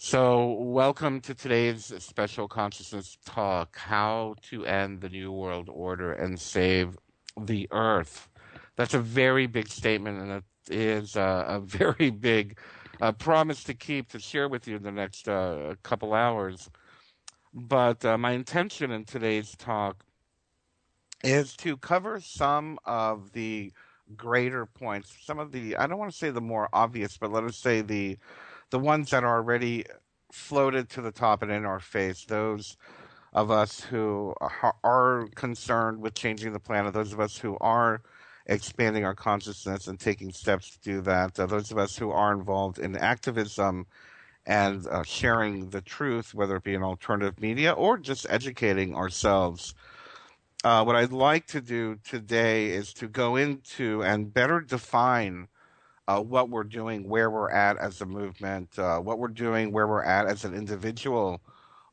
So, welcome to today's special consciousness talk, how to end the New World Order and save the Earth. That's a very big statement, and it is a very big promise to keep to share with you in the next couple hours. But my intention in today's talk is to cover some of the greater points, some of the, I don't want to say the more obvious, but let us say the ones that are already floated to the top and in our face, those of us who are concerned with changing the planet, those of us who are expanding our consciousness and taking steps to do that, those of us who are involved in activism and sharing the truth, whether it be in alternative media or just educating ourselves. What I'd like to do today is to go into and better define what we're doing, where we're at as a movement, what we're doing, where we're at as an individual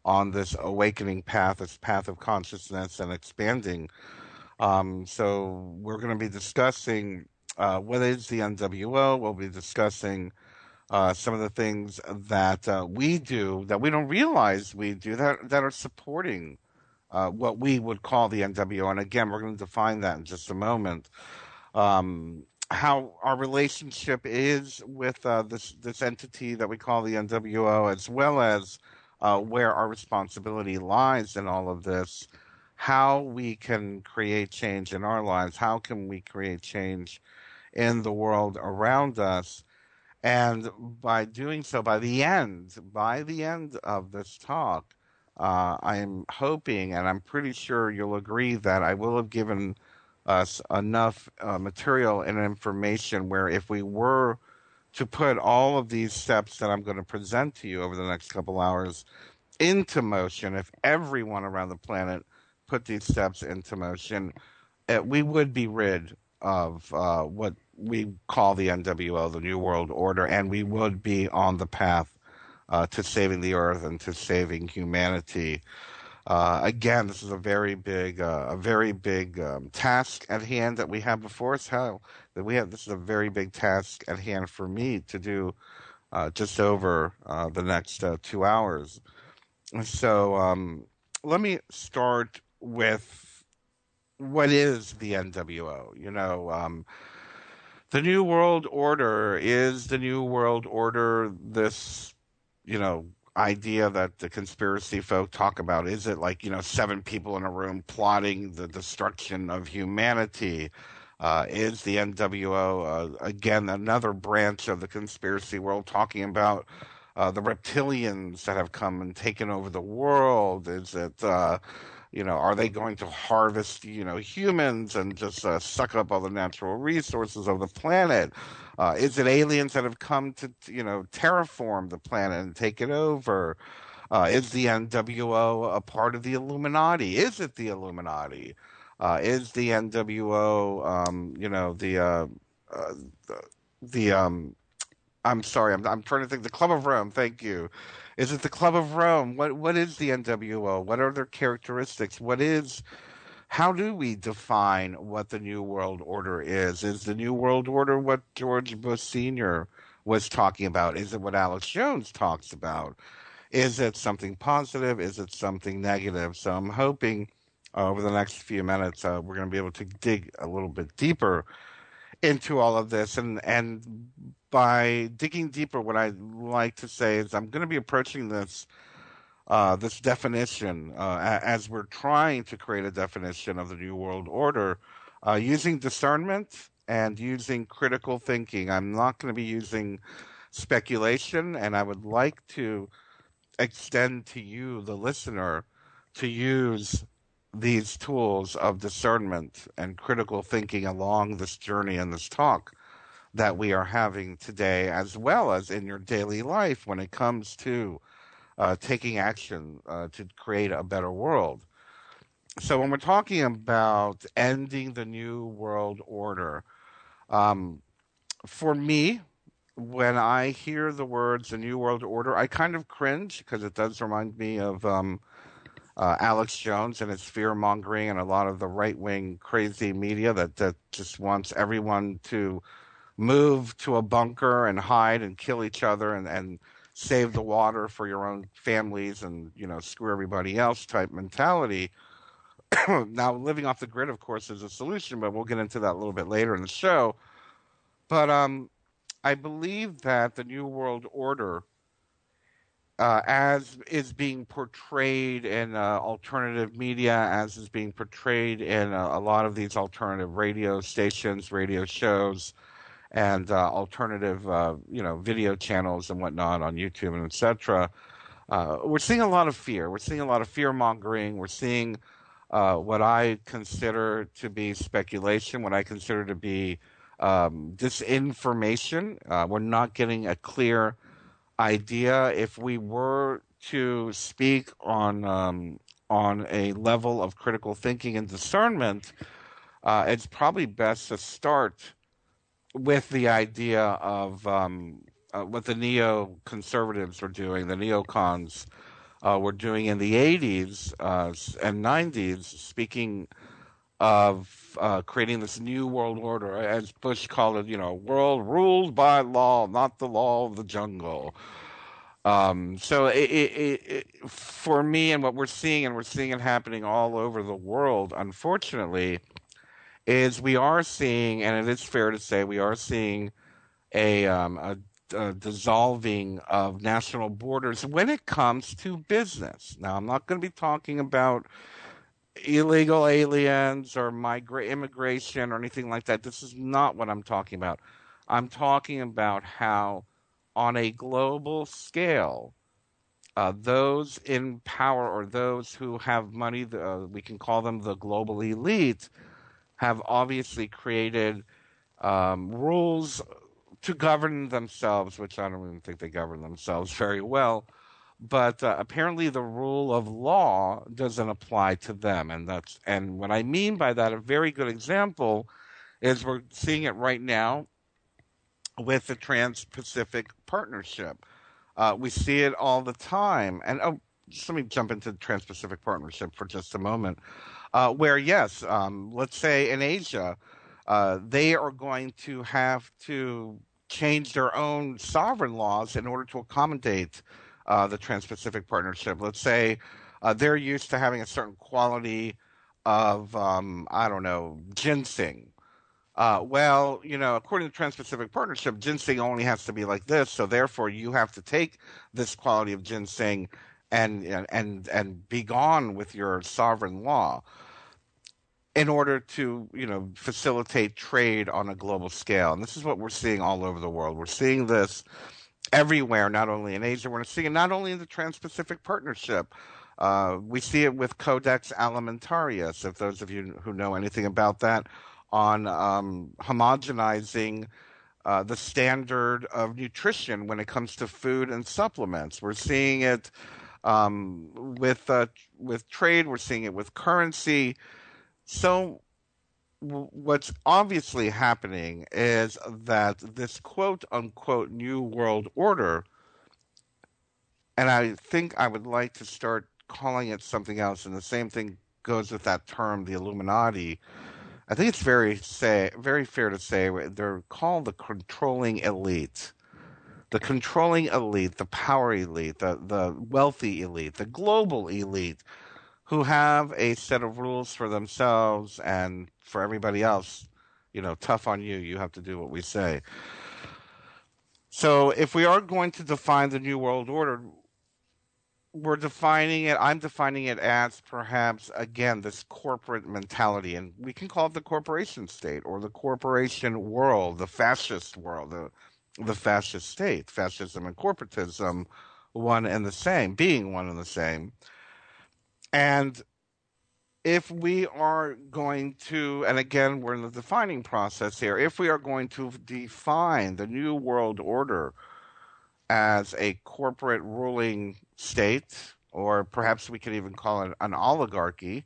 on this awakening path, this path of consciousness and expanding. So we're going to be discussing what is the NWO. We'll be discussing some of the things that we do that we don't realize we do that are supporting what we would call the NWO. And again, we're going to define that in just a moment. How our relationship is with this entity that we call the NWO, as well as where our responsibility lies in all of this, how we can create change in our lives, how can we create change in the world around us, and by doing so, by the end of this talk, I am hoping, and I'm pretty sure you'll agree that I will have given us enough material and information where if we were to put all of these steps that I'm going to present to you over the next couple hours into motion, if everyone around the planet put these steps into motion, we would be rid of what we call the NWO, the New World Order, and we would be on the path to saving the Earth and to saving humanity. Again, this is a very big task at hand that we have before us. This is a very big task at hand for me to do just over the next 2 hours. So let me start with what is the NWO. The New World Order is the New World Order. This, idea that the conspiracy folk talk about. Is it like, seven people in a room plotting the destruction of humanity? Is the NWO, again, another branch of the conspiracy world talking about the reptilians that have come and taken over the world? Is it, are they going to harvest, humans and just suck up all the natural resources of the planet? Is it aliens that have come to, terraform the planet and take it over? Is the NWO a part of the Illuminati? Is it the Illuminati? Is the NWO, uh, I'm sorry, I'm trying to think. The Club of Rome. Thank you. Is it the Club of Rome? What is the NWO? What are their characteristics? How do we define what the New World Order is? Is the New World Order what George Bush Sr. was talking about? Is it what Alex Jones talks about? Is it something positive? Is it something negative? So I'm hoping over the next few minutes we're going to be able to dig a little bit deeper into all of this. And by digging deeper, what I'd like to say is I'm going to be approaching this definition as we're trying to create a definition of the New World Order using discernment and using critical thinking. I'm not going to be using speculation, and I would like to extend to you, the listener, to use these tools of discernment and critical thinking along this journey and this talk that we are having today, as well as in your daily life when it comes to taking action to create a better world. So when we're talking about ending the New World Order, um, for me, when I hear the words "the New World Order," I kind of cringe because it does remind me of Alex Jones and his fear mongering and a lot of the right wing crazy media that just wants everyone to move to a bunker and hide and kill each other and save the water for your own families and, screw everybody else type mentality. Now, living off the grid, of course, is a solution, but we'll get into that a little bit later in the show. But I believe that the New World Order, as is being portrayed in alternative media, as is being portrayed in a lot of these alternative radio stations, radio shows, and alternative, video channels and whatnot on YouTube and etc. We're seeing a lot of fear. We're seeing a lot of fear mongering. We're seeing what I consider to be speculation, what I consider to be disinformation. We're not getting a clear idea. If we were to speak on a level of critical thinking and discernment, it's probably best to start with the idea of what the neoconservatives were doing, the neocons were doing in the 80s and 90s, speaking of creating this new world order, as Bush called it, world ruled by law, not the law of the jungle. So for me, and what we're seeing, and we're seeing it happening all over the world, unfortunately, is we are seeing, and it is fair to say, we are seeing a dissolving of national borders when it comes to business. Now, I'm not going to be talking about illegal aliens or immigration or anything like that. This is not what I'm talking about. I'm talking about how, on a global scale, those in power or those who have money, we can call them the global elite, have obviously created rules to govern themselves, which I don't even think they govern themselves very well. But apparently, the rule of law doesn't apply to them, and what I mean by that, a very good example is we're seeing it right now with the Trans-Pacific Partnership. We see it all the time, and just let me jump into the Trans-Pacific Partnership for just a moment. Where yes, let's say in Asia, they are going to have to change their own sovereign laws in order to accommodate the Trans-Pacific Partnership. Let's say they're used to having a certain quality of, I don't know, ginseng. Well, according to the Trans-Pacific Partnership, ginseng only has to be like this, so therefore you have to take this quality of ginseng and be gone with your sovereign law in order to, facilitate trade on a global scale. And this is what we're seeing all over the world. We're seeing this everywhere, not only in Asia. We're seeing it not only in the Trans-Pacific Partnership. We see it with Codex Alimentarius, if those of you who know anything about that, on homogenizing the standard of nutrition when it comes to food and supplements. We're seeing it with trade. We're seeing it with currency. So what's obviously happening is that this quote unquote new world order, and I think I would like to start calling it something else, and the same thing goes with that term, the Illuminati. I think it's very fair to say they're called the controlling elite. The controlling elite, the power elite, the wealthy elite, the global elite, who have a set of rules for themselves and for everybody else. Tough on you. You have to do what we say. So if we are going to define the New World Order, I'm defining it as perhaps, again, this corporate mentality. And we can call it the corporation state or the corporation world, the fascist world, the fascist state, fascism and corporatism, one and the same, being one and the same. And if we are going to, and again, we're in the defining process here, if we are going to define the New World Order as a corporate ruling state, or perhaps we could even call it an oligarchy,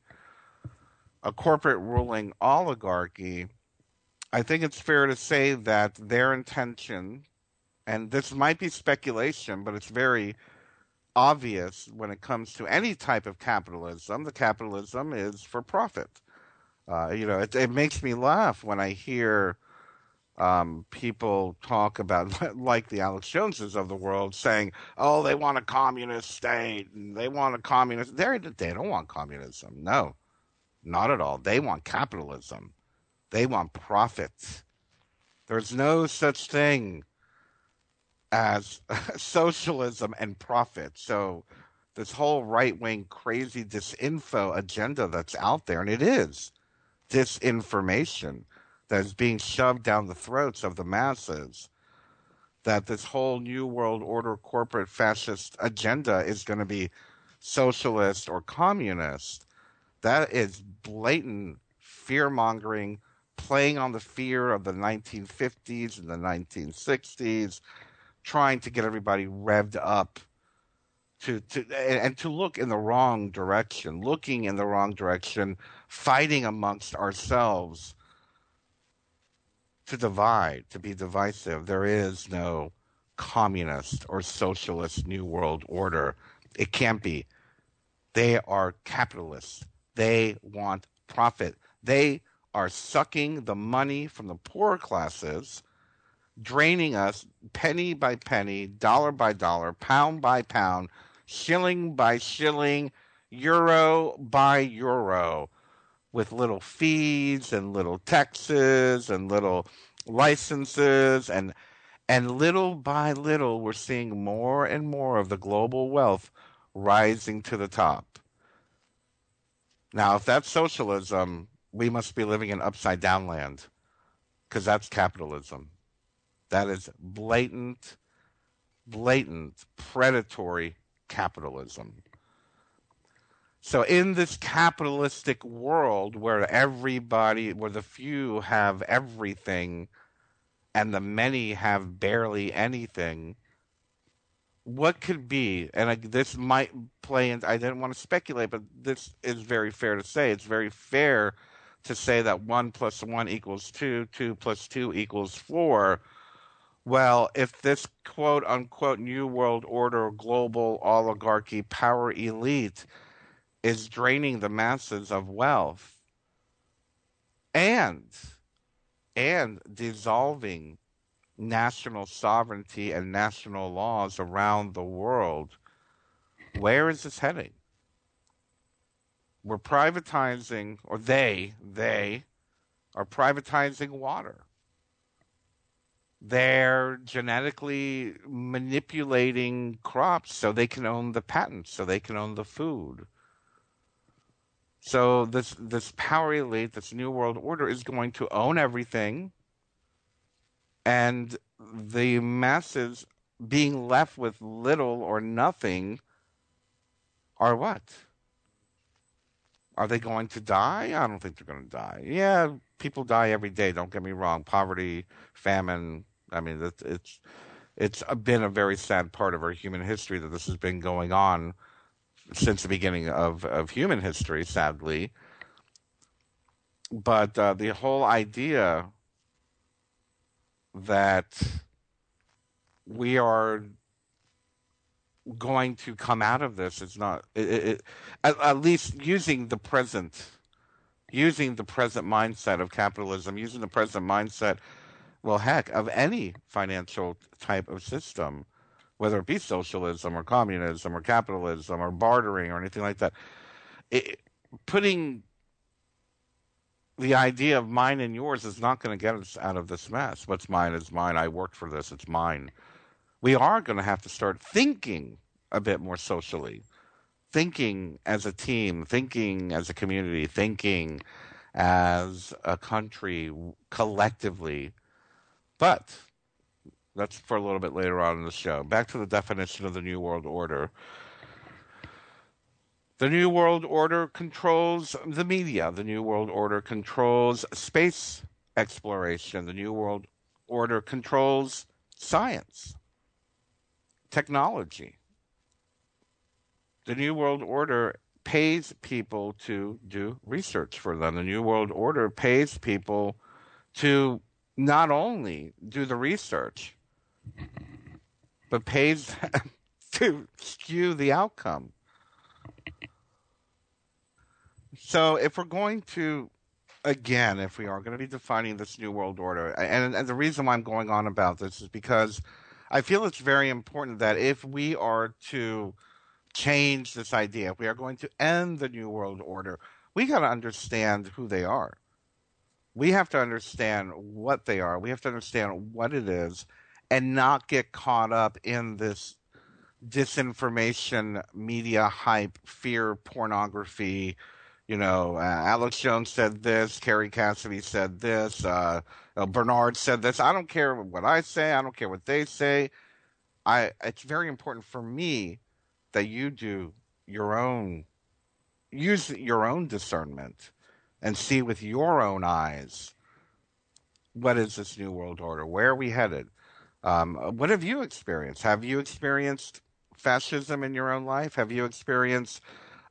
a corporate ruling oligarchy, I think it's fair to say that their intention, and this might be speculation, but it's very obvious when it comes to any type of capitalism, the capitalism is for profit. It makes me laugh when I hear People talk about, like the Alex Joneses of the world, saying, "Oh, they want a communist state, and they want a communist." They don't want communism. No, not at all. They want capitalism. They want profits. There's no such thing as socialism and profit. So this whole right wing crazy disinfo agenda that's out there, and it is disinformation that is being shoved down the throats of the masses, that this whole new world order corporate fascist agenda is going to be socialist or communist. That is blatant fear mongering, playing on the fear of the 1950s and the 1960s, trying to get everybody revved up and to look in the wrong direction, looking in the wrong direction, fighting amongst ourselves to divide, to be divisive. There is no communist or socialist new world order. It can't be. They are capitalists. They want profit. They are sucking the money from the poorer classes, draining us penny by penny, dollar by dollar, pound by pound, shilling by shilling, euro by euro, with little fees and little taxes and little licenses, and little by little we're seeing more and more of the global wealth rising to the top. Now, if that's socialism, we must be living in upside down land, because that's capitalism. That is blatant predatory capitalism. So in this capitalistic world where where the few have everything and the many have barely anything, what could be, and this might play in, I didn't want to speculate, but this is very fair to say. It's very fair to say that 1 plus 1 equals 2, 2 plus 2 equals 4. Well, if this quote unquote new world order, global oligarchy, power elite is draining the masses of wealth and dissolving national sovereignty and national laws around the world, where is this heading? We're privatizing, or they are privatizing water. They're genetically manipulating crops so they can own the patents, so they can own the food. So this power elite, this new world order, is going to own everything, and the masses being left with little or nothing are what? Are they going to die? I don't think they're going to die. Yeah, people die every day. Don't get me wrong. Poverty, famine. I mean, it's been a very sad part of our human history that this has been going on since the beginning of human history, sadly. But the whole idea that we are going to come out of this is not at least using the present mindset of capitalism, using the present mindset, well, heck, of any financial type of system, whether it be socialism or communism or capitalism or bartering or anything like that. Putting the idea of mine and yours is not going to get us out of this mess. What's mine is mine. I worked for this. It's mine. We are going to have to start thinking a bit more socially, thinking as a team, thinking as a community, thinking as a country collectively. But that's for a little bit later on in the show. Back to the definition of the New World Order. The New World Order controls the media. The New World Order controls space exploration. The New World Order controls science, technology. The New World Order pays people to do research for them. The New World Order pays people to not only do the research, but pays them to skew the outcome. So if we're going to again, if we are going to be defining this new world order, and the reason why I'm going on about this is because I feel it's very important that if we are to change this idea, if we are going to end the new world order, we got to understand who they are. We have to understand what they are. We have to understand what it is and not get caught up in this disinformation, media hype, fear, pornography. Alex Jones said this, Carrie Cassidy said this, Bernard said this. I don't care what I say. I don't care what they say. It's very important for me that you do your own, use your own discernment and see with your own eyes what is this new world order? Where are we headed? What have you experienced? Have you experienced fascism in your own life? Have you experienced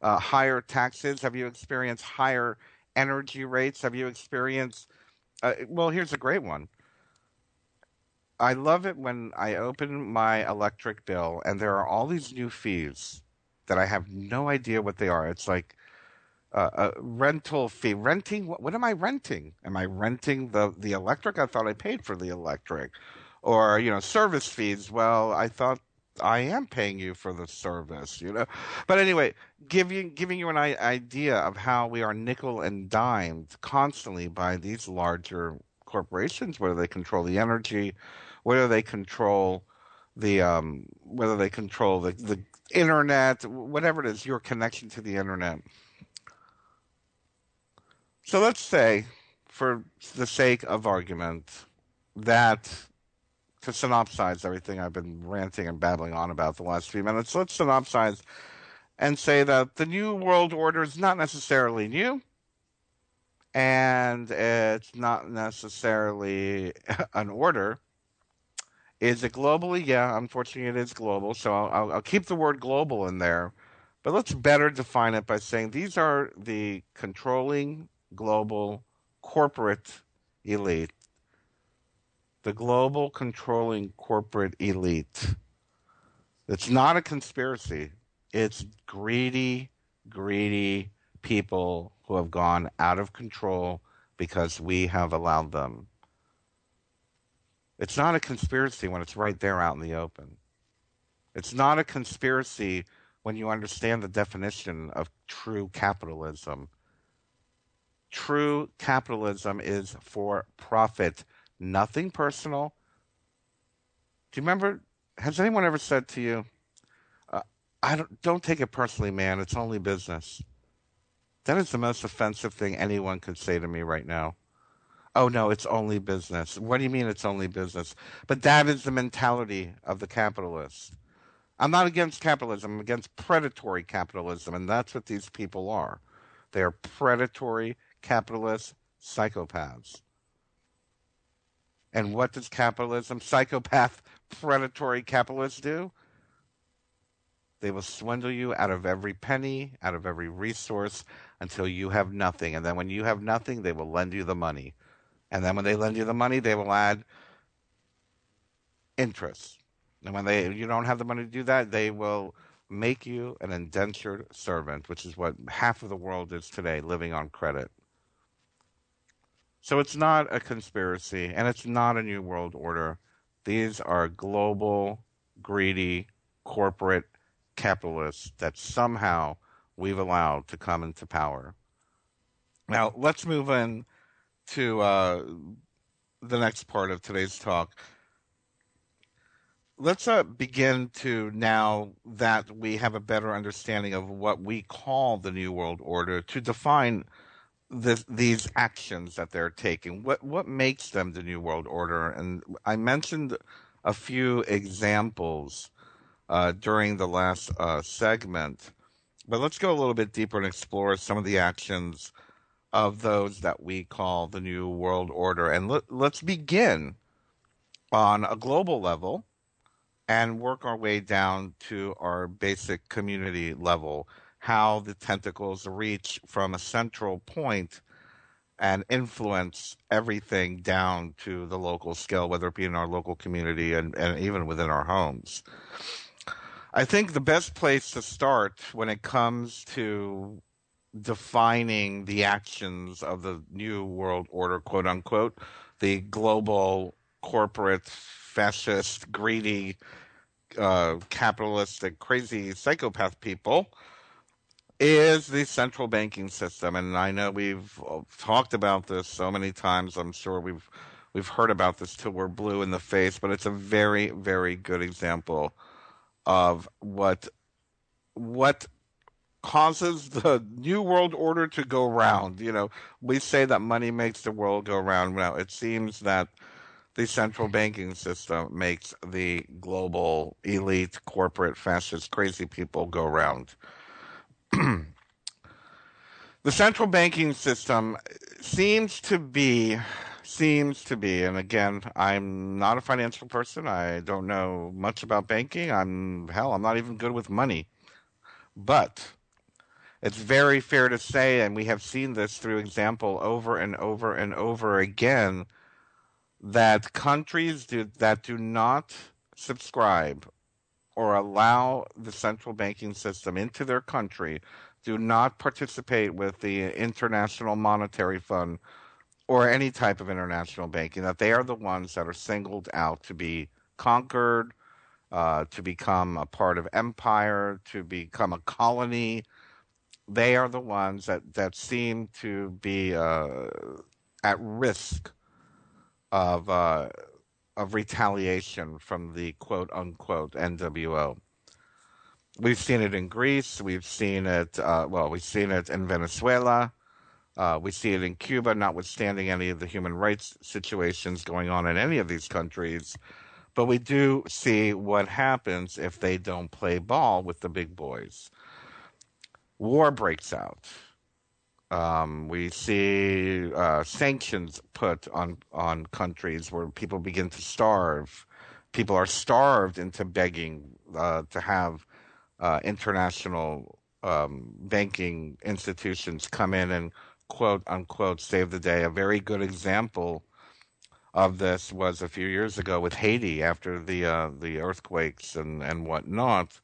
higher taxes? Have you experienced higher energy rates? Have you experienced? Well, here's a great one. I love it when I open my electric bill and there are all these new fees that I have no idea what they are. It's like a rental fee. Renting? What am I renting? Am I renting the electric? I thought I paid for the electric. Or, service fees. Well, I thought I am paying you for the service. But anyway, giving you an idea of how we are nickel and dimed constantly by these larger corporations, whether they control the energy, whether they control the internet, whatever it is, your connection to the internet. So let's say, for the sake of argument, that to synopsize everything I've been ranting and babbling on about the last few minutes, let's synopsize and say that the New World Order is not necessarily new, and it's not necessarily an order. Is it globally? Yeah, unfortunately, it is global. So I'll keep the word global in there, but let's better define it by saying these are the controlling global corporate elite. The global controlling corporate elite. It's not a conspiracy. It's greedy, greedy people who have gone out of control because we have allowed them. It's not a conspiracy when it's right there out in the open. It's not a conspiracy when you understand the definition of true capitalism. True capitalism is for profit, nothing personal. Do you remember? Has anyone ever said to you, "I don't take it personally, man. It's only business." That is the most offensive thing anyone could say to me right now. Oh no, it's only business. What do you mean it's only business? But that is the mentality of the capitalist. I'm not against capitalism. I'm against predatory capitalism, and that's what these people are. They are predatory capitalist psychopaths. And what does capitalism, psychopath, predatory capitalists do? They will swindle you out of every penny, out of every resource until you have nothing. And then when you have nothing, they will lend you the money. And then when they lend you the money, they will add interest. And when you don't have the money to do that, they will make you an indentured servant, which is what half of the world is today, living on credit. So it's not a conspiracy, and it's not a new world order. These are global, greedy, corporate capitalists that somehow we've allowed to come into power. Now, let's move in to the next part of today's talk. Let's begin to, now that we have a better understanding of what we call the New World Order, to define these actions that they're taking. What makes them the New World Order? And I mentioned a few examples during the last segment, but let's go a little bit deeper and explore some of the actions of those that we call the New World Order. And let's begin on a global level and work our way down to our basic community level, how the tentacles reach from a central point and influence everything down to the local scale, whether it be in our local community and even within our homes. I think the best place to start when it comes to defining the actions of the new world order, quote unquote, the global corporate fascist greedy capitalistic crazy psychopath people, is the central banking system. And I know we've talked about this so many times. I'm sure we've heard about this till we're blue in the face, but it's a very, very good example of what causes the new world order to go round. You know, we say that money makes the world go round. Now, it seems that the central banking system makes the global elite corporate fascist crazy people go round. The central banking system seems to be, and again, I'm not a financial person. I don't know much about banking. I'm not even good with money. But it's very fair to say, and we have seen this through example over and over and over again, that that do not subscribe or allow the central banking system into their country, do not participate with the International Monetary Fund or any type of international banking, that they are the ones that are singled out to be conquered, to become a part of empire, to become a colony. They are the ones that seem to be at risk of uh, of retaliation from the quote unquote NWO. We've seen it in Greece. We've seen it. We've seen it in Venezuela. We see it in Cuba, notwithstanding any of the human rights situations going on in any of these countries. But we do see what happens if they don't play ball with the big boys. War breaks out. We see sanctions put on countries where people begin to starve. People are starved into begging to have international banking institutions come in and quote unquote save the day. A very good example of this was a few years ago with Haiti after the earthquakes and whatnot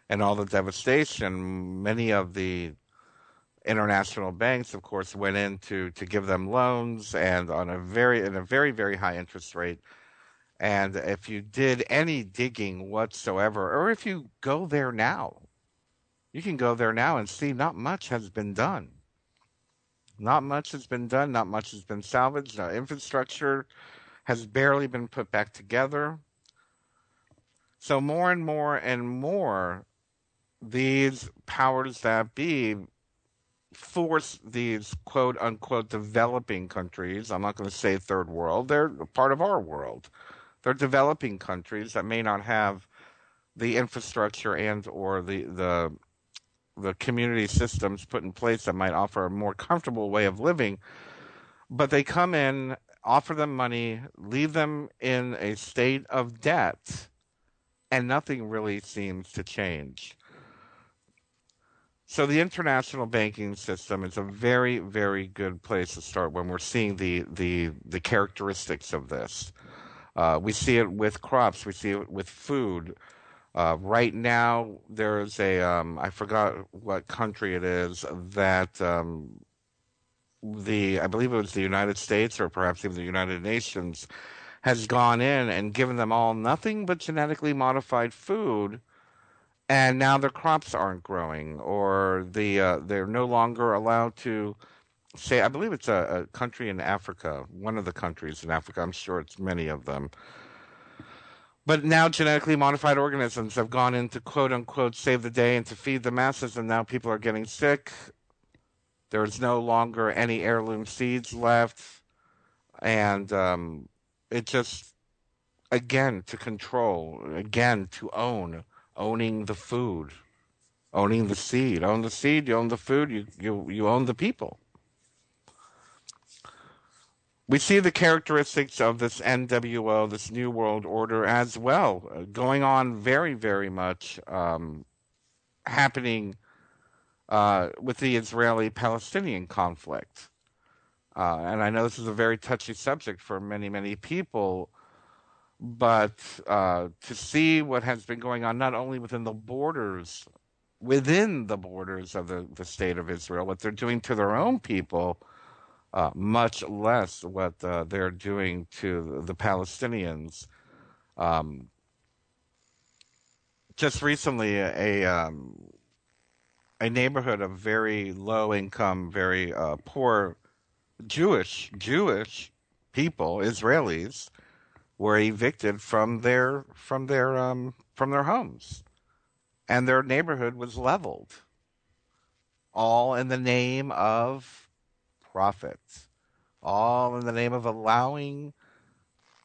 and all the devastation. Many of the international banks, of course, went in to give them loans and on a very very high interest rate. And if you did any digging whatsoever, or if you go there now, you can go there now and see not much has been done. Not much has been done. Not much has been salvaged. Infrastructure has barely been put back together. So more and more and more, these powers that be force these quote unquote developing countries. I'm not going to say third world. They're part of our world. They're developing countries that may not have the infrastructure and or the community systems put in place that might offer a more comfortable way of living, but they come in, offer them money, leave them in a state of debt, and nothing really seems to change. So the international banking system is a very, very good place to start when we're seeing the characteristics of this. We see it with crops. We see it with food. Right now, there's I forgot what country it is that I believe it was the United States or perhaps even the United Nations has gone in and given them all nothing but genetically modified food, and now their crops aren't growing, or they're no longer allowed to say. I believe it's a country in Africa, one of the countries in Africa. I'm sure it's many of them. But now genetically modified organisms have gone in to quote unquote save the day and to feed the masses, and now people are getting sick. There is no longer any heirloom seeds left, and it just again to control, again to owning the food, owning the seed, own the seed, you own the food, you own the people. We see the characteristics of this NWO, this New World Order, as well, going on very, very much happening with the Israeli Palestinian conflict. And I know this is a very touchy subject for many, many people, but to see what has been going on, not only within the borders within the borders of the state of Israel, what they're doing to their own people, much less what they're doing to the Palestinians. Um, just recently, a neighborhood of very low income, very poor Jewish people, Israelis, were evicted from their homes, and their neighborhood was leveled, all in the name of profit, all in the name of allowing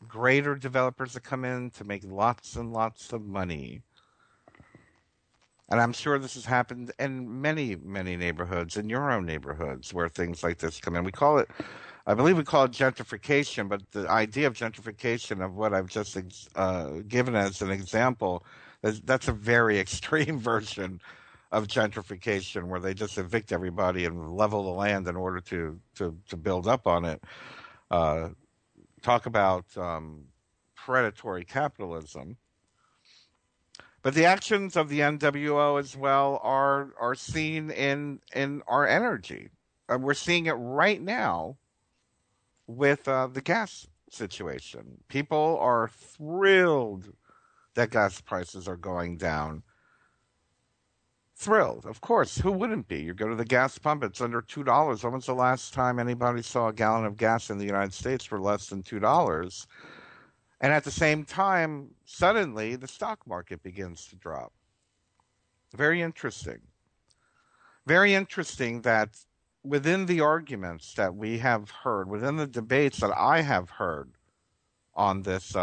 greater developers to come in to make lots and lots of money. And I'm sure this has happened in many, many neighborhoods, in your own neighborhoods, where things like this come in. I believe we call it gentrification, but the idea of gentrification, of what I've just given as an example, that's a very extreme version of gentrification, where they just evict everybody and level the land in order to build up on it. Uh, Talk about predatory capitalism. But the actions of the NWO as well are seen in our energy. We're seeing it right now with the gas situation. People are thrilled that gas prices are going down. Thrilled, of course. Who wouldn't be? You go to the gas pump; it's under $2. When was the last time anybody saw a gallon of gas in the United States for less than $2? And at the same time, suddenly the stock market begins to drop. Very interesting. Very interesting that within the arguments that we have heard, within the debates that I have heard on this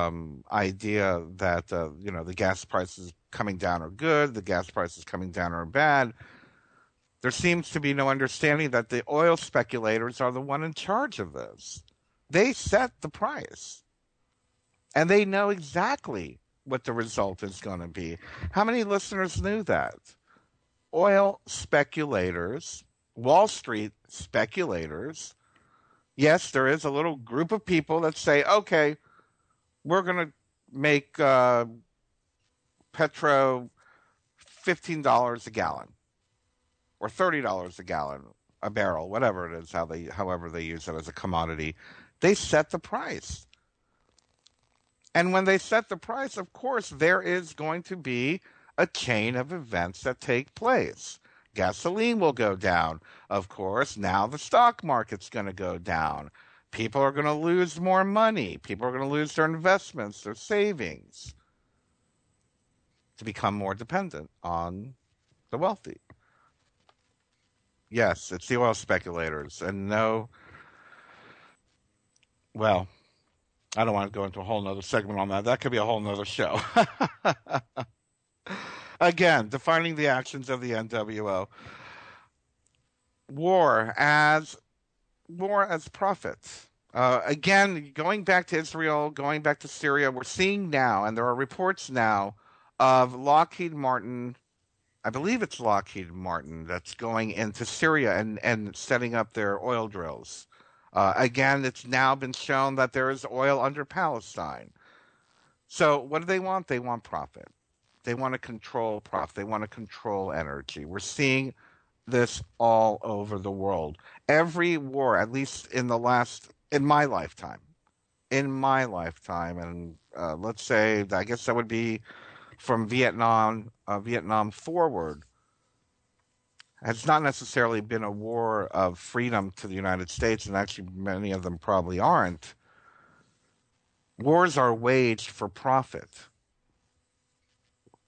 idea that the gas prices coming down are good, the gas prices coming down are bad, there seems to be no understanding that the oil speculators are the one in charge of this. They set the price, and they know exactly what the result is going to be. How many listeners knew that? Oil speculators, Wall Street speculators. Yes, there is a little group of people that say, okay, we're going to make petro $15 a gallon or $30 a gallon, a barrel, whatever it is, however they use it as a commodity. They set the price. And when they set the price, of course, there is going to be a chain of events that take place. Gasoline will go down. Of course, now the stock market's going to go down. People are going to lose more money. People are going to lose their investments, their savings, to become more dependent on the wealthy. Yes, it's the oil speculators. And no, well, I don't want to go into a whole nother segment on that. That could be a whole nother show. Again, defining the actions of the NWO. War as war as profit. Again, going back to Israel, going back to Syria, we're seeing now, and there are reports now of Lockheed Martin. I believe it's Lockheed Martin that's going into Syria and setting up their oil drills. Again, it's now been shown that there is oil under Palestine. So what do they want? They want profit. They want to control profit. They want to control energy. We're seeing this all over the world. Every war, at least in my lifetime, and let's say, I guess that would be from Vietnam forward, has not necessarily been a war of freedom to the United States, and actually many of them probably aren't. Wars are waged for profit.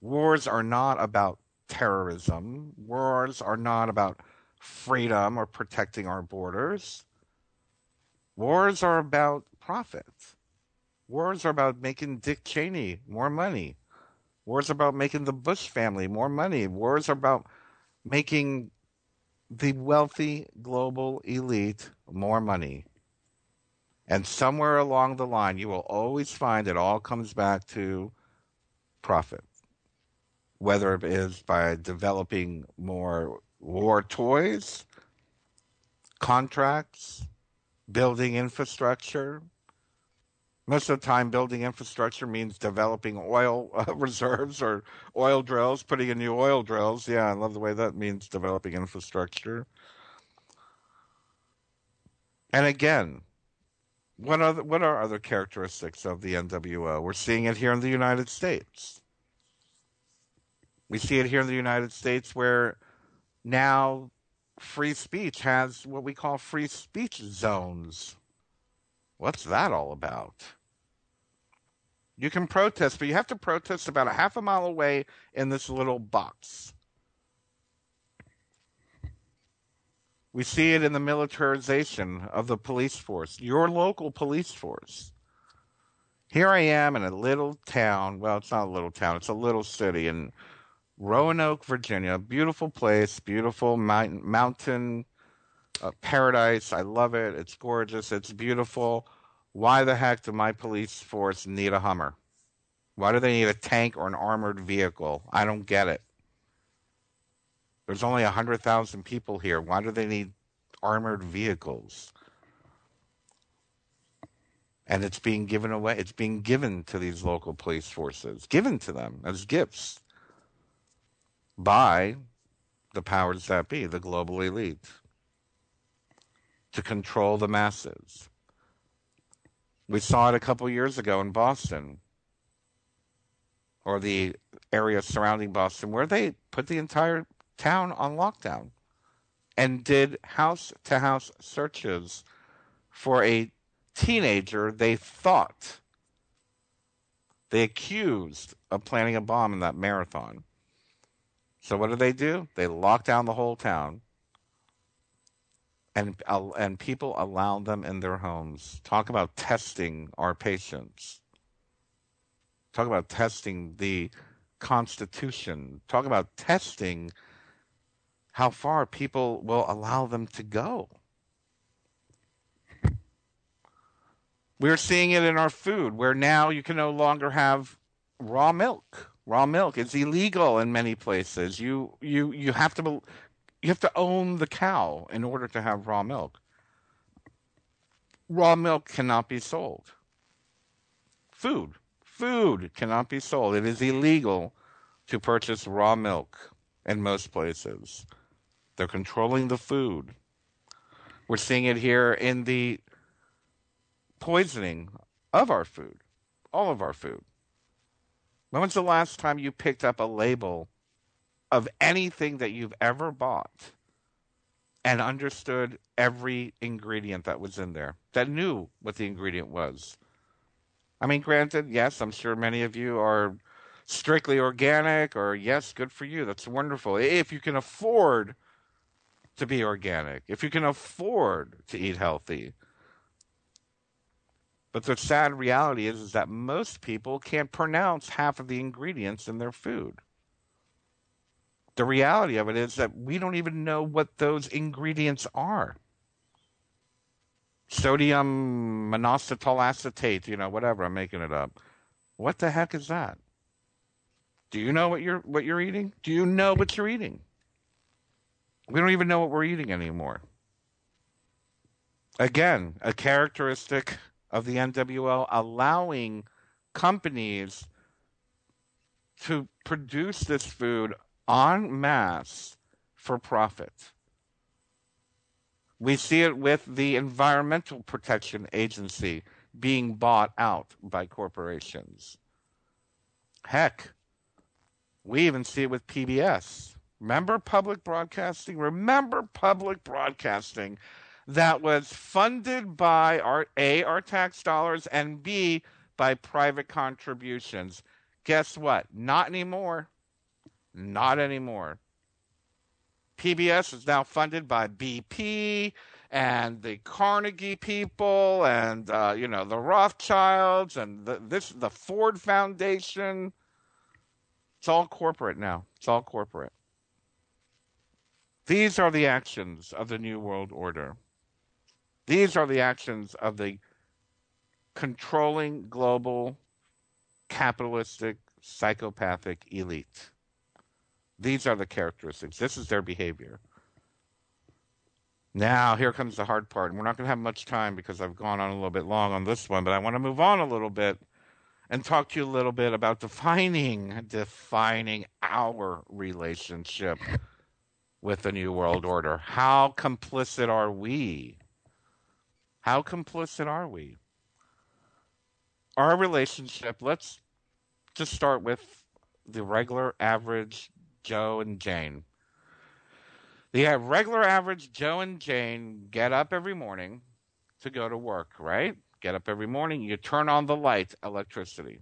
Wars are not about terrorism. Wars are not about freedom or protecting our borders. Wars are about profit. Wars are about making Dick Cheney more money. Wars are about making the Bush family more money. Wars are about making the wealthy global elite more money. And somewhere along the line, you will always find it all comes back to profit. Whether it is by developing more war toys, contracts, building infrastructure, Most of the time, building infrastructure means developing oil reserves or oil drills, putting in new oil drills. Yeah, I love the way that means developing infrastructure. And again, what are other characteristics of the NWO? We're seeing it here in the United States. We see it here in the United States where now free speech has what we call free speech zones. What's that all about? You can protest, but you have to protest about a half a mile away in this little box. We see it in the militarization of the police force, your local police force. Here I am in a little town. Well, it's not a little town, it's a little city in Roanoke, Virginia. Beautiful place, beautiful mountain paradise. I love it. It's gorgeous. It's beautiful. Why the heck do my police force need a Hummer? Why do they need a tank or an armored vehicle? I don't get it. There's only 100,000 people here. Why do they need armored vehicles? And it's being given away. It's being given to these local police forces, given to them as gifts by the powers that be, the global elite, to control the masses. We saw it a couple years ago in Boston, or the area surrounding Boston, where they put the entire town on lockdown and did house-to-house searches for a teenager they accused of planning a bomb in that marathon. So what do? They locked down the whole town, and people allowed them in their homes. Talk about testing our patience. Talk about testing the Constitution. Talk about testing how far people will allow them to go. We're seeing it in our food, where now you can no longer have raw milk. Raw milk is illegal in many places. You have to own the cow in order to have raw milk. Raw milk cannot be sold. Food cannot be sold. It is illegal to purchase raw milk in most places. They're controlling the food. We're seeing it here in the poisoning of our food, all of our food. When was the last time you picked up a label of anything that you've ever bought and understood every ingredient that was in there, that knew what the ingredient was? I mean, granted, yes, I'm sure many of you are strictly organic, or yes, good for you. That's wonderful. If you can afford to be organic, if you can afford to eat healthy. But the sad reality is that most people can't pronounce half of the ingredients in their food. The reality of it is that we don't even know what those ingredients are. Sodium monocetyl acetate, whatever, I'm making it up. What the heck is that? Do you know what you're eating? Do you know what you're eating? We don't even know what we're eating anymore. Again, a characteristic of the NWO, allowing companies to produce this food en masse for profit. We see it with the Environmental Protection Agency being bought out by corporations. Heck, we even see it with PBS. Remember public broadcasting? Remember public broadcasting that was funded by our tax dollars, and B, by private contributions. Guess what? Not anymore. Not anymore. PBS is now funded by BP and the Carnegie people and the Rothschilds and the Ford Foundation. It's all corporate now. It's all corporate. These are the actions of the New World Order. These are the actions of the controlling global capitalistic psychopathic elite. These are the characteristics. This is their behavior. Now, here comes the hard part. And we're not going to have much time because I've gone on a little bit long on this one, but I want to move on a little bit and talk to you a little bit about defining our relationship with the New World Order. How complicit are we? How complicit are we? Our relationship, let's just start with the regular average Joe and Jane. The regular average Joe and Jane get up every morning to go to work, right? Get up every morning, you turn on the light, electricity.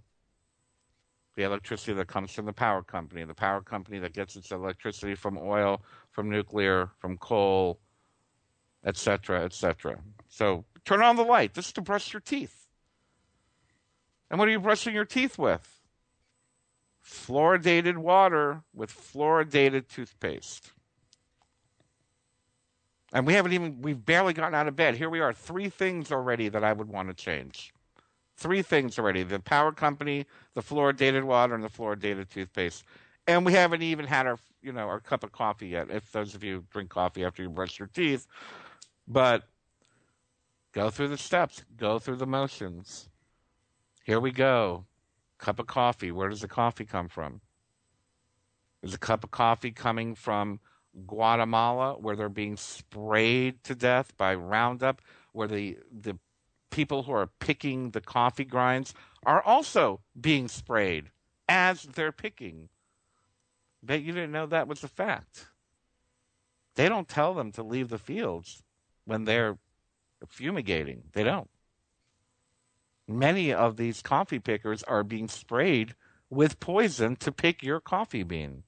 The electricity that comes from the power company that gets its electricity from oil, from nuclear, from coal, etc., etc. So turn on the light. This is to brush your teeth. And what are you brushing your teeth with? Fluoridated water with fluoridated toothpaste. And we've barely gotten out of bed. Here we are, 3 things already that I would want to change. 3 things already: the power company, the fluoridated water, and the fluoridated toothpaste. And we haven't even had our cup of coffee yet, if those of you drink coffee after you brush your teeth. But go through the steps, go through the motions. Here we go. Cup of coffee. Where does the coffee come from? Is a cup of coffee coming from Guatemala, where they're being sprayed to death by Roundup, where the people who are picking the coffee grinds are also being sprayed as they're picking? Bet you didn't know that was a fact. They don't tell them to leave the fields when they're fumigating. They don't. Many of these coffee pickers are being sprayed with poison to pick your coffee bean.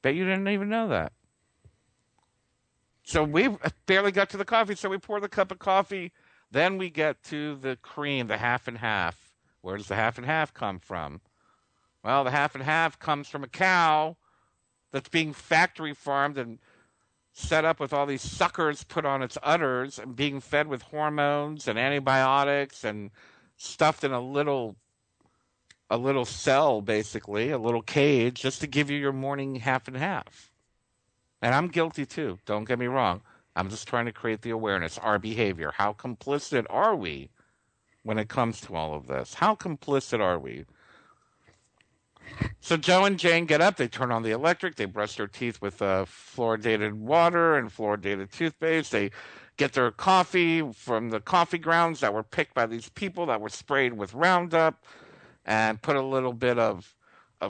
Bet you didn't even know that. So we barely got to the coffee, so we pour the cup of coffee. Then we get to the cream, the half and half. Where does the half and half come from? Well, the half and half comes from a cow that's being factory farmed and set up with all these suckers put on its udders and being fed with hormones and antibiotics and stuffed in a little cell, basically, a little cage, just to give you your morning half and half. And I'm guilty too. Don't get me wrong. I'm just trying to create the awareness, our behavior. How complicit are we when it comes to all of this? How complicit are we? So Joe and Jane get up, they turn on the electric, they brush their teeth with fluoridated water and fluoridated toothpaste. They get their coffee from the coffee grounds that were picked by these people that were sprayed with Roundup, and put a little bit of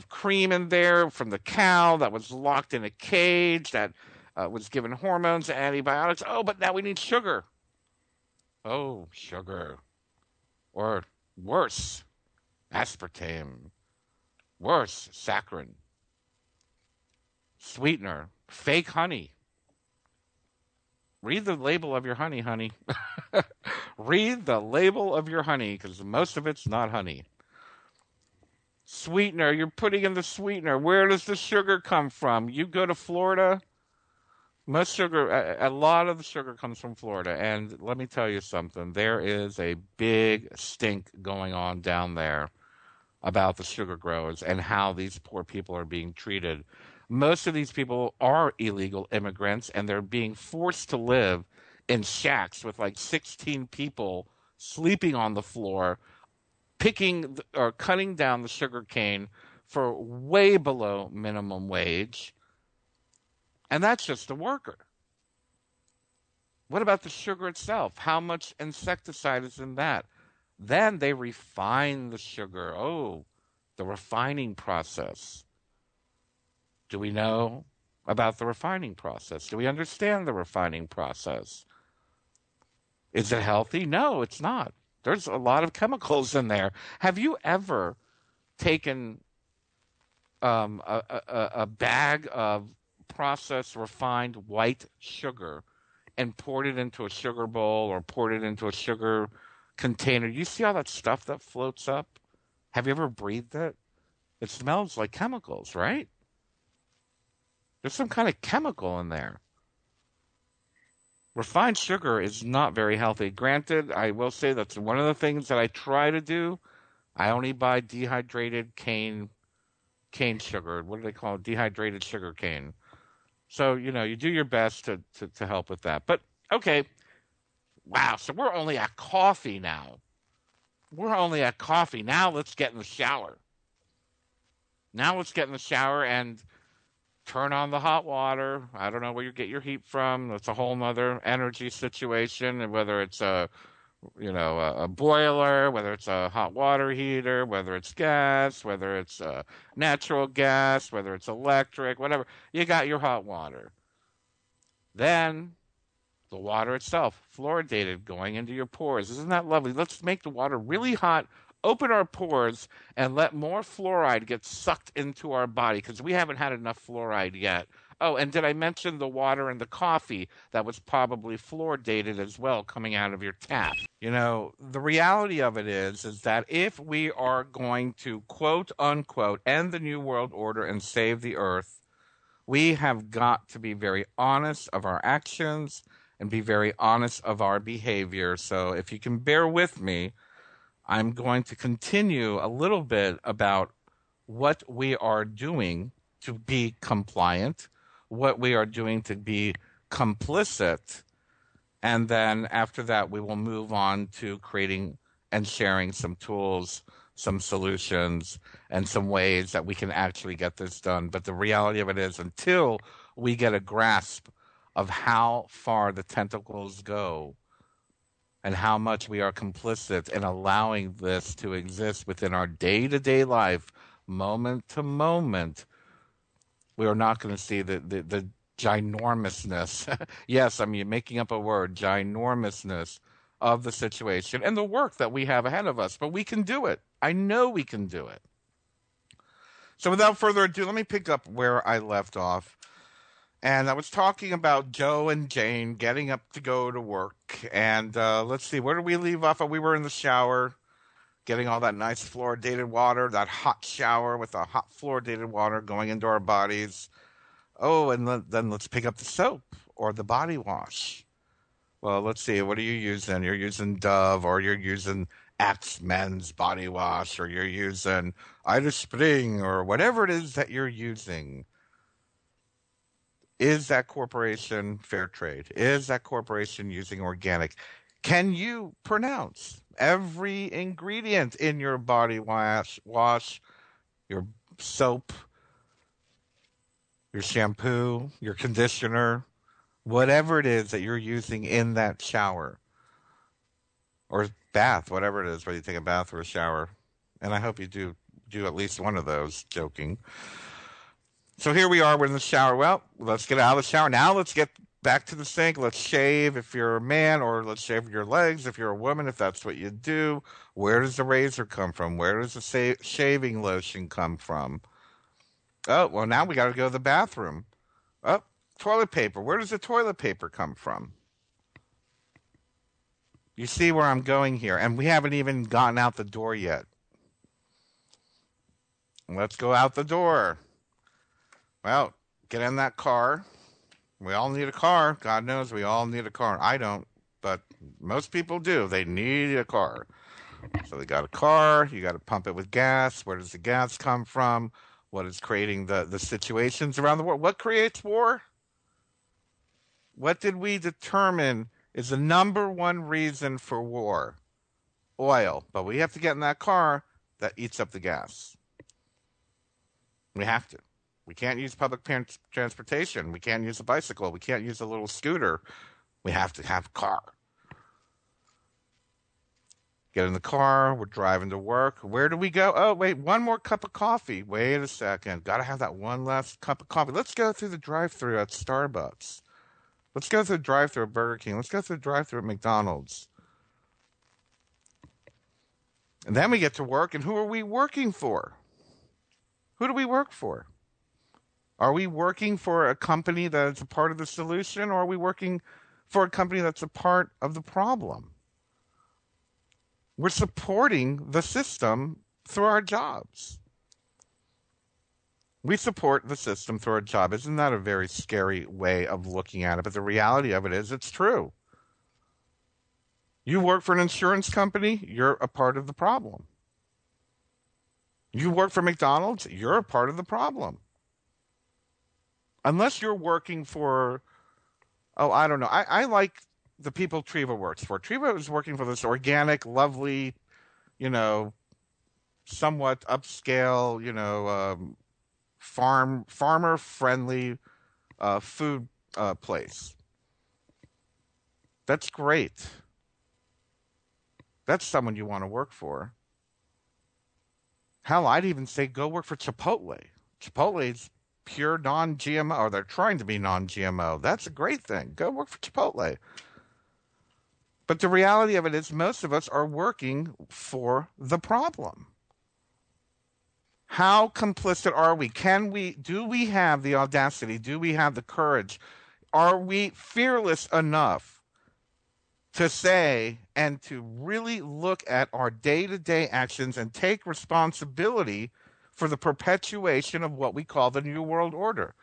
cream in there from the cow that was locked in a cage that was given hormones and antibiotics. Oh, but now we need sugar. Oh, sugar. Or worse, aspartame. Worse, saccharin. Sweetener. Fake honey. Read the label of your honey, honey. Read the label of your honey, because most of it's not honey. Sweetener. You're putting in the sweetener. Where does the sugar come from? You go to Florida, most sugar, a lot of the sugar comes from Florida. And let me tell you something. There is a big stink going on down there about the sugar growers and how these poor people are being treated. Most of these people are illegal immigrants, and they're being forced to live in shacks with like 16 people sleeping on the floor, picking or cutting down the sugar cane for way below minimum wage. And that's just a worker. What about the sugar itself? How much insecticide is in that? Then they refine the sugar. Oh, the refining process. Do we know about the refining process? Do we understand the refining process? Is it healthy? No, it's not. There's a lot of chemicals in there. Have you ever taken a bag of processed refined white sugar and poured it into a sugar bowl or poured it into a sugar container? You see all that stuff that floats up? Have you ever breathed it? It smells like chemicals, right? There's some kind of chemical in there. Refined sugar is not very healthy. Granted, I will say that's one of the things that I try to do. I only buy dehydrated cane sugar. What do they call it? Dehydrated sugar cane. So, you do your best to help with that. But Okay, wow, so we're only at coffee now. We're only at coffee. Now let's get in the shower. Now let's get in the shower and turn on the hot water. I don't know where you get your heat from. That's a whole nother energy situation, and whether it's a boiler, whether it's a hot water heater, whether it's gas, whether it's natural gas, whether it's electric, whatever. You got your hot water. Then the water itself, fluoridated, going into your pores. Isn't that lovely? Let's make the water really hot, open our pores, and let more fluoride get sucked into our body because we haven't had enough fluoride yet. Oh, and did I mention the water and the coffee that was probably fluoridated as well coming out of your tap? The reality of it is that if we are going to quote unquote end the New World Order and save the earth, we have got to be very honest of our actions and be very honest of our behavior. So if you can bear with me, I'm going to continue a little bit about what we are doing to be compliant, what we are doing to be complicit, and then after that, we will move on to creating and sharing some tools, some solutions, and some ways that we can actually get this done. But the reality of it is, until we get a grasp of how far the tentacles go and how much we are complicit in allowing this to exist within our day-to-day life, moment to moment, we are not going to see the ginormousness. Yes, I'm making up a word, ginormousness of the situation and the work that we have ahead of us. But we can do it. I know we can do it. So without further ado, let me pick up where I left off. And I was talking about Joe and Jane getting up to go to work. And let's see, where did we leave off? We were in the shower, getting all that nice fluoridated water, that hot shower with the hot fluoridated water going into our bodies. Oh, and then let's pick up the soap or the body wash. Well, let's see, what are you using? You're using Dove, or you're using Axe Men's body wash, or you're using Irish Spring, or whatever it is that you're using. Is that corporation fair trade? Is that corporation using organic? Can you pronounce every ingredient in your body wash, your soap, your shampoo, your conditioner, whatever it is that you're using in that shower or bath, whatever it is, whether you take a bath or a shower? And I hope you do at least one of those, joking. So here we are, we're in the shower. Well, let's get out of the shower. Now let's get back to the sink. Let's shave if you're a man, or let's shave your legs if you're a woman, if that's what you do. Where does the razor come from? Where does the shaving lotion come from? Oh, well, now we got to go to the bathroom. Oh, toilet paper. Where does the toilet paper come from? You see where I'm going here, and we haven't even gotten out the door yet. Let's go out the door. Well, get in that car. We all need a car. God knows we all need a car. I don't, but most people do. They need a car. So they got a car. You got to pump it with gas. Where does the gas come from? What is creating the situations around the world? What creates war? What did we determine is the number one reason for war? Oil. But we have to get in that car that eats up the gas. We have to. We can't use public transportation. We can't use a bicycle. We can't use a little scooter. We have to have a car. Get in the car. We're driving to work. Where do we go? Oh, wait, one more cup of coffee. Wait a second. Got to have that one last cup of coffee. Let's go through the drive-thru at Starbucks. Let's go through the drive-thru at Burger King. Let's go through the drive-thru at McDonald's. And then we get to work, and who are we working for? Who do we work for? Are we working for a company that is a part of the solution, or are we working for a company that's a part of the problem? We're supporting the system through our jobs. We support the system through our job. Isn't that a very scary way of looking at it? But the reality of it is it's true. You work for an insurance company, you're a part of the problem. You work for McDonald's, you're a part of the problem. Unless you're working for, I don't know. I like the people Triva works for. Triva is working for this organic, lovely, you know, somewhat upscale, farmer friendly food place. That's great. That's someone you want to work for. Hell, I'd even say go work for Chipotle. Chipotle's pure non-GMO, or they're trying to be non-GMO. That's a great thing. Go work for Chipotle. But the reality of it is most of us are working for the problem. How complicit are we? Do we have the audacity? Do we have the courage? Are we fearless enough to say and to really look at our day-to-day actions and take responsibility for the perpetuation of what we call the New World Order?